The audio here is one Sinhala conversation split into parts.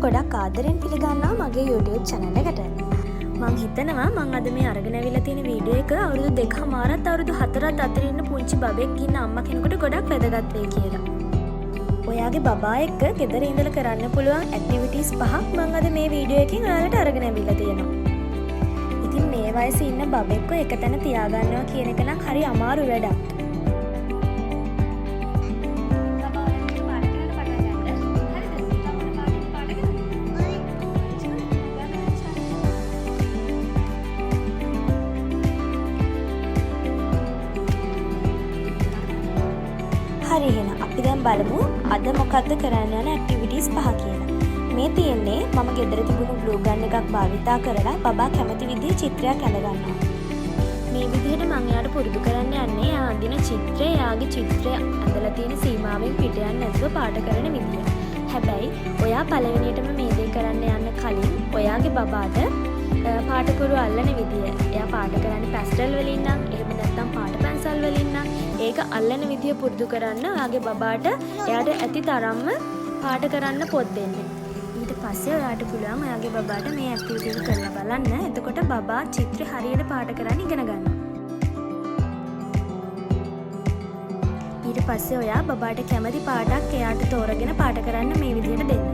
ගොඩක් ආදරෙන් පිළිගන්නවා මගේ YouTube channel එකට. මම හිතනවා මම අද මේ අරගෙන අවිලා තියෙන වීඩියෝ එක අවුරුදු 2මාරත් අවුරුදු 4ත් අතර ඉන්න පුංචි බබෙක් ඉන්න අම්මා කෙනෙකුට ගොඩක් වැදගත් වෙයි කියලා. ඔයාගේ බබා එක්ක ගෙදර ඉඳලා කරන්න පුළුවන් ඇක්ටිවිටීස් 5ක් මම අද මේ වීඩියෝ එකෙන් ඔයාලට අරගෙන අවිලා තියෙනවා. ඉතින් මේ වයසේ ඉන්න බබෙක්ව එකතැන තියාගන්නවා කියන එක නම් හරි අමාරු වැඩක්. හරි එහෙනම් අපි දැන් බලමු අද මොකද්ද කරන්න යන ඇක්ටිවිටීස් 5 කියලා. මේ තියෙන්නේ මම ගෙදර තිබුණු ග්ලූ ගන් එකක් භාවිතා කරලා බබා කැමති විදිහේ චිත්‍රයක් ඇඳගන්නවා. මේ විදිහට මම එයාට පුරුදු කරන්න යන්නේ එයා අඳින චිත්‍රය එයාගේ චිත්‍රය ඇඳලා තියෙන සීමාවෙන් පිට යන්නේ නැතුව පාට කරන විදිය. හැබැයි ඔයා පළවෙනියටම මේ දේ කරන්න යන්න කලින් ඔයාගේ බබාට පාටකුරු අල්ලන විදිය. එයා පාට කරන්නේ පැස්ටල් වලින් නම් එහෙම නැත්නම් පාට පැන්සල් වලින් නම් ඒක අල්ලන විදිය පුරුදු කරන්න ඔයාගේ බබාට එයාට ඇති තරම්ම පාට කරන්න පොත් දෙන්න. ඊට පස්සේ ඔයාට පුළුවන් ඔයාගේ බබාට මේ ඇක්ටිවිටි එක කරලා බලන්න. එතකොට බබා චිත්‍රය හරියට පාට කරන්න ඉගෙන ගන්නවා. ඊට පස්සේ ඔයා බබාට කැමති පාටක් එයාට තෝරගෙන පාට කරන්න මේ විදියට දෙන්න.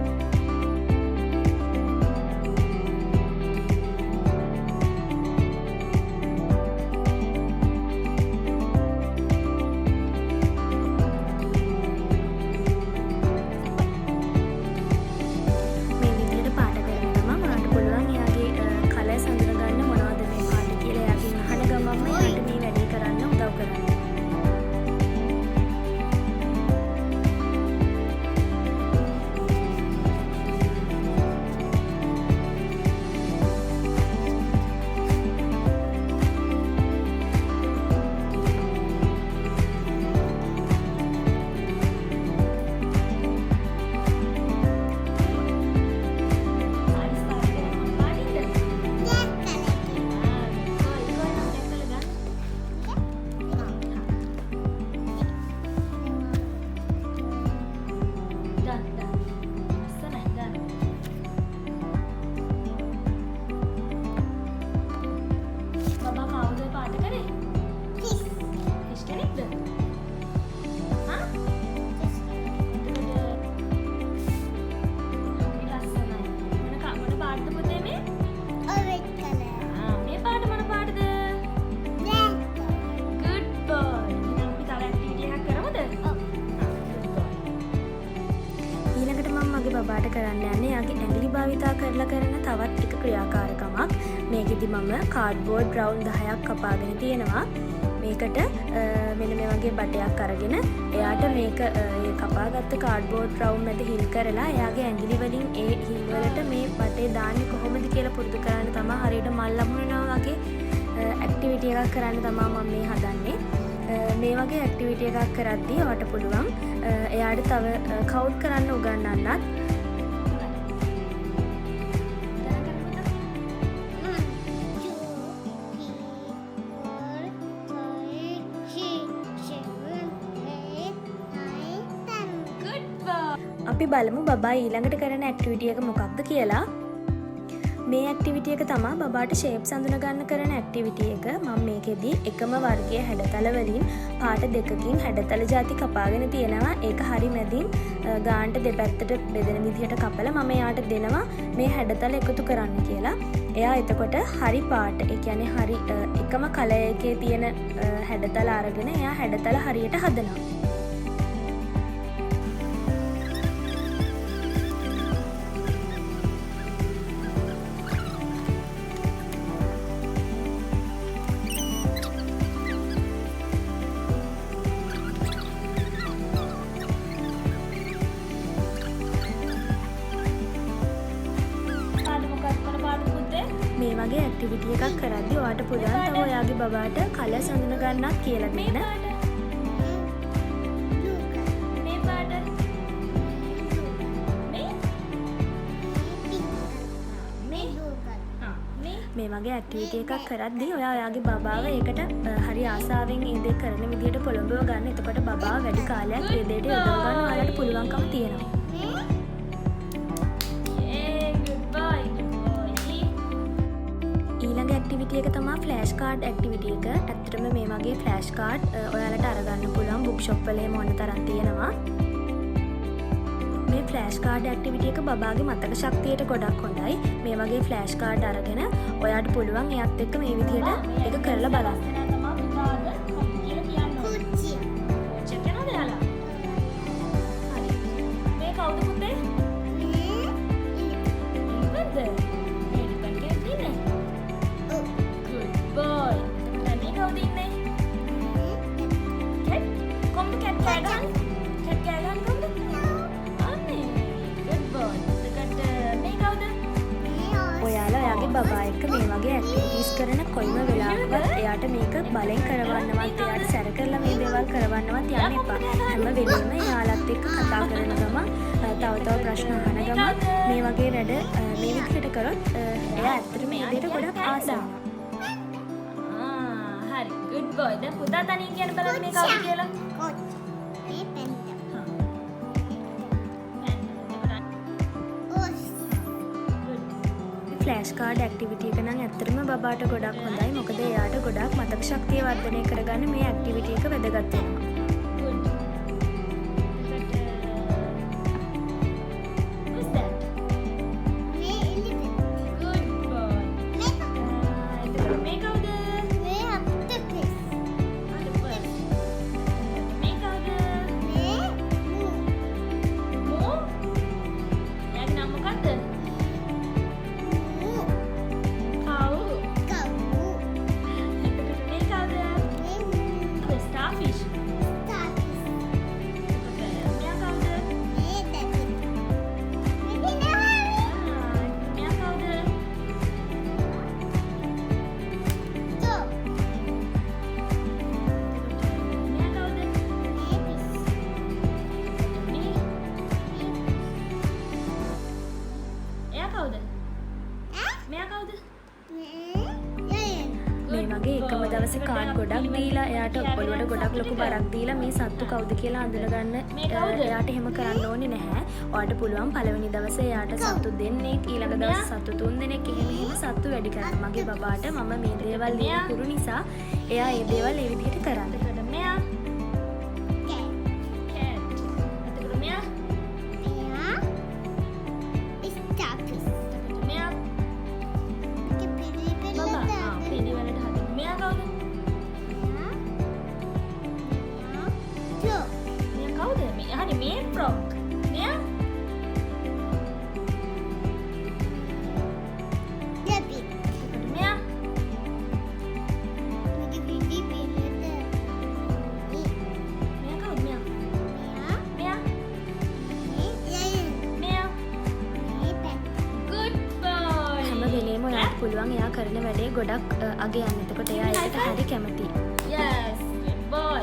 බබාට කරන්න යන්නේ යාගේ ඇඟිලි භාවිතා කරලා කරන තවත් එක ක්‍රියාකාරකමක්. මේකෙදි මම කාඩ්බෝඩ් රවුන්ඩ් 10ක් කපාගෙන තියෙනවා. මේකට මෙන්න මේ වගේ බටයක් අරගෙන එයාට මේක කපාගත්ත කාඩ්බෝඩ් රවුන්ඩ් මැද හිල් කරලා එයාගේ ඇඟිලි වලින් ඒ හිල් වලට මේ බටේ දාන්නේ කොහොමද කියලා පුරුදු කරන්න තමයි හරියට මල් ලැබුණා වගේ ඇක්ටිවිටි එකක් කරන්න තමයි මම මේ හදන්නේ. මේ වගේ ඇක්ටිවිටි එකක් කරද්දී ඔයාට පුළුවන් එයාට තව කවුන්ට් කරන්න උගන්වන්නත්. අපි බලමු බබා ඊළඟට කරන ඇක්ටිවිටි එක මොකක්ද කියලා. මේ ඇක්ටිවිටි එක තමයි බබාට ෂේප්ස් අඳුන ගන්න කරන ඇක්ටිවිටි එක. මම මේකෙදි එකම වර්ගයේ හැඩතල වලින් පාට දෙකකින් හැඩතල ಜಾති කපාගෙන තියෙනවා. ඒක හරි මැදින් ගානට දෙපැත්තට බෙදෙන විදිහට කපලා මම එයාට දෙනවා මේ හැඩතල එකතු කරන්න කියලා. එයා එතකොට හරි පාට, ඒ කියන්නේ හරි එකම කලර් එකේ තියෙන හැඩතල අරගෙන එයා හැඩතල හරියට හදනවා. මේ වගේ ඇක්ටිවිටි එකක් කරද්දී ඔයාට පුළුවන් තව ඔයාගේ බබාට කලර්ස් අඳුන ගන්නත් කියලා දෙන්න. මේ පාට මේ වගේ ඇක්ටිවිටි එකක් කරද්දී ඔයා ඔයාගේ බබාව ඒකට හරි ආසාවෙන් ඒ දේ කරන විදිහට පොළඹව ගන්න. එතකොට බබා වැඩි කාලයක් ඒ දෙයට යොදව ගන්න ඔයාලට පුළුවන්කම තියෙනවා. boy. ඊළඟ ඇක්ටිවිටි එක තමයි ෆ්ලෑෂ් කාඩ් ඇක්ටිවිටි එක. ඇත්තටම මේ වගේ ෆ්ලෑෂ් කාඩ් ඔයාලට අරගන්න පුළුවන් බුක් ෂොප් වල එහෙම ඕන තරම් තියෙනවා. මේ ෆ්ලෑෂ් කාඩ් ඇක්ටිවිටි එක බබාගේ මතක ශක්තියට ගොඩක් හොඳයි. මේ වගේ ෆ්ලෑෂ් කාඩ් අරගෙන ඔයාට පුළුවන් එයත් එක්ක මේ විදිහට ඒක කරලා බලන්න. මේ කවුද පුතේ? බබා එක්ක මේ වගේ ඇක්ටිවිටීස් කරන කොයිම වෙලාවකවත් එයාට මේක බලෙන් කරවන්නවත් එයාට සැර කරලා මේ දේවල් කරවන්නවත් යන්න එපා. හැම වෙලෙම එයාලත් එක්ක කතා කරන ගමන් තව ප්‍රශ්න අහන ගමන් මේ වගේ වැඩ මේ විදිහට කරොත් එයා ඇත්තටම මේ දෙයට ගොඩක් ආසයි. හරි good boy. දැන් පුතා තනියෙන් කියන්න බලන්න මේ කවුද කියලා. ෆ්ලෑෂ් කාඩ් ඇක්ටිවිටි එක නම් ඇත්තටම බබාට ගොඩක් හොඳයි. මොකද එයාට ගොඩක් මතක ශක්තිය වර්ධනය කරගන්න මේ ඇක්ටිවිටි එක වැදගත් වෙනවා. මේ වගේ එකම දවසේ කාඩ් ගොඩක් දීලා එයාට ඔළුවට ගොඩක් ලොකු බරක් දීලා මේ සත්තු කවුද කියලා අඳුනගන්න එයාට එහෙම කරන්න ඕනේ නැහැ. ඔයාට පුළුවන් පළවෙනි දවසේ එයාට සත්තු දෙන්නෙක්, ඊළඟ දවසේ සත්තු 3 දෙනෙක් එහෙම සත්තු වැඩි කරන්න. මගේ බබාට මම මේ දේවල් ලියන කුරු නිසා එයා මේ දේවල් ඒ විදිහට කරන්න. මෙයා මේ frog. මෙයා Debbie. මෙයා මගේ බිබි පිළිද. මෙයා කවුද මෙයා? මෙයා මෙයා good boy. හැම වෙලේම ඔයාට පුළුවන් එයා කරන වැඩේ ගොඩක් අගයන්න. එතකොට එයා ඒකට හරි කැමතියි. Yes, good boy.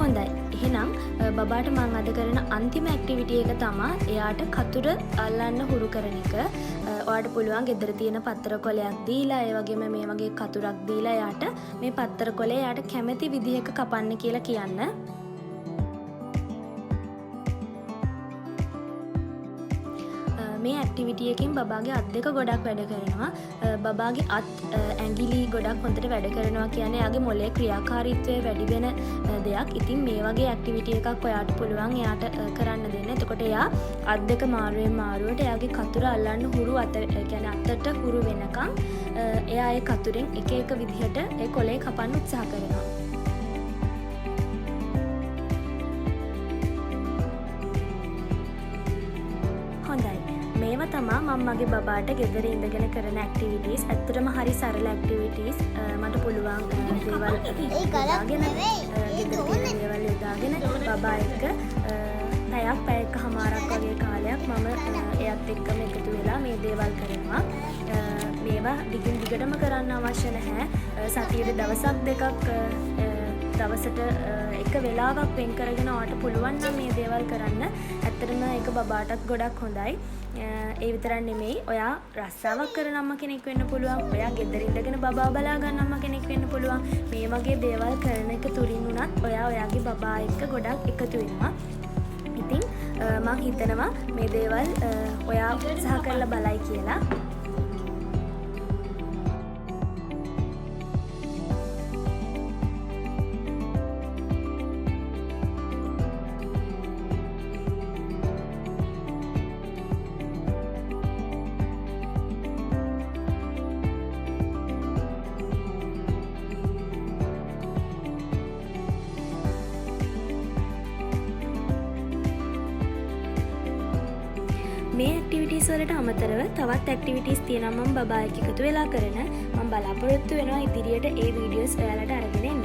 හොඳයි. එහෙනම් බබාට මම අද කරන අන්තිම ඇක්ටිවිටි එක තමයි එයාට කතුර අල්ලන්න හුරු කරන එක. ඔයාට පුළුවන් ගෙදර තියෙන පත්තර කොලයක් දීලා ඒ වගේම මේ වගේ කතුරක් දීලා එයාට මේ පත්තර කොලේ එයාට කැමති විදිහක කපන්න කියලා කියන්න. මේ ඇක්ටිවිටි එකෙන් බබාගේ අත් දෙක ගොඩක් වැඩ කරනවා. බබාගේ අත් ඇඟිලි ගොඩක් හොඳට වැඩ කරනවා කියන්නේ එයාගේ මොළයේ ක්‍රියාකාරීත්වය වැඩි වෙන දෙයක්. ඉතින් මේ වගේ ඇක්ටිවිටි එකක් ඔයාට පුළුවන් එයාට කරන්න දෙන්න. එතකොට එයා අත් දෙක මාරුවෙන් මාරුවට එයාගේ කතුර අල්ලන්න හුරු කියන්නේ අතට හුරු වෙනකන් එයා ඒ කතුරෙන් එක එක විදිහට ඒ කොලේ කපන්න උත්සාහ කරනවා. මේවා තමා මම මගේ බබාට ගෙදර ඉඳගෙන කරන ඇක්ටිවිටීස්. ඇත්තටම හරි සරල ඇක්ටිවිටීස්. මට පුළුවන් දේවල් යොදාගෙන දේවල් යොදාගෙන බබා එක්ක පැයක් හමාරක් වගේ කාලයක් මම එයත් එක්කම එකතු වෙලා මේ දේවල් කරනවා. මේවා දිගින් දිගටම කරන්න අවශ්‍ය නැහැ. සතියේ දවසක් දෙකක් දවසට එක වෙලාවක් වෙන් කරගෙන ඔයාට පුළුවන් නම් මේ දේවල් කරන්න. ඇත්තටම ඒක බබාටත් ගොඩක් හොඳයි. ඒ විතරක් නෙමෙයි ඔයා රස්සාවක් කරන අම්ම කෙනෙක් වෙන්න පුළුවන්. ඔයා ගෙදර ඉඳගෙන බබා බලා ගන්න අම්ම කෙනෙක් වෙන්න පුළුවන්. මේ වගේ දේවල් කරන එක තුලින් උනත් ඔයා ඔයාගේ බබා එක්ක ගොඩක් එකතු වෙනවා. ඉතින් මම හිතනවා මේ දේවල් ඔයා උත්සාහ කරලා බලයි කියලා. මේ ඇක්ටිවිටීස් වලට අමතරව තවත් ඇක්ටිවිටීස් තියෙනවා මම බබා එක්ක එකතු වෙලා කරන. මම බලාපොරොත්තු වෙනවා ඉදිරියට ඒ වීඩියෝස් ඔයාලට අරගෙන එන්න.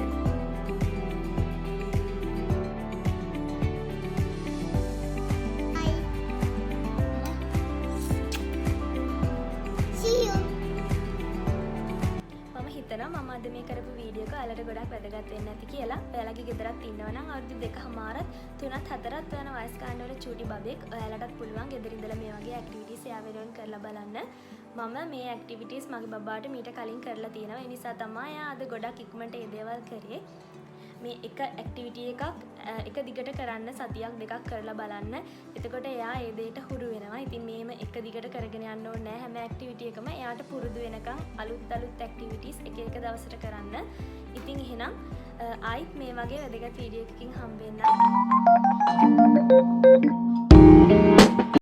මම අද මේ කරපු වීඩියෝ එක ඔයාලට ගොඩක් වැදගත් වෙන්න ඇති කියලා. ඔයාලගේ ගෙදරත් ඉන්නවා නම් අවුරුදු 2කමාරත් 3ත් 4ත් වෙන වයස් ගන්න වල චූටි බබෙක් ඔයාලටත් පුළුවන් ගෙදර ඉඳලා මේ වගේ ඇක්ටිවිටීස් යාවෙලොන් කරලා බලන්න. මම මේ ඇක්ටිවිටීස් මගේ බබාට මීට කලින් කරලා තියෙනවා. ඒ නිසා තමයි එයා අද ගොඩක් ඉක්මනට මේ දේවල් කරේ. මේ එක ඇක්ටිවිටි එකක් එක දිගට කරන්න සතියක් දෙකක් කරලා බලන්න. එතකොට එයා ඒ දෙයට හුරු වෙනවා. ඉතින් මේම එක දිගට කරගෙන යන්න ඕනේ නැහැ. හැම ඇක්ටිවිටි එකම එයාට පුරුදු වෙනකන් අලුත් ඇක්ටිවිටීස් එක එක දවසට කරන්න. ඉතින් එහෙනම් ආයිත් මේ වගේ වැදගත් වීඩියෝ එකකින් හම්බ වෙන්න.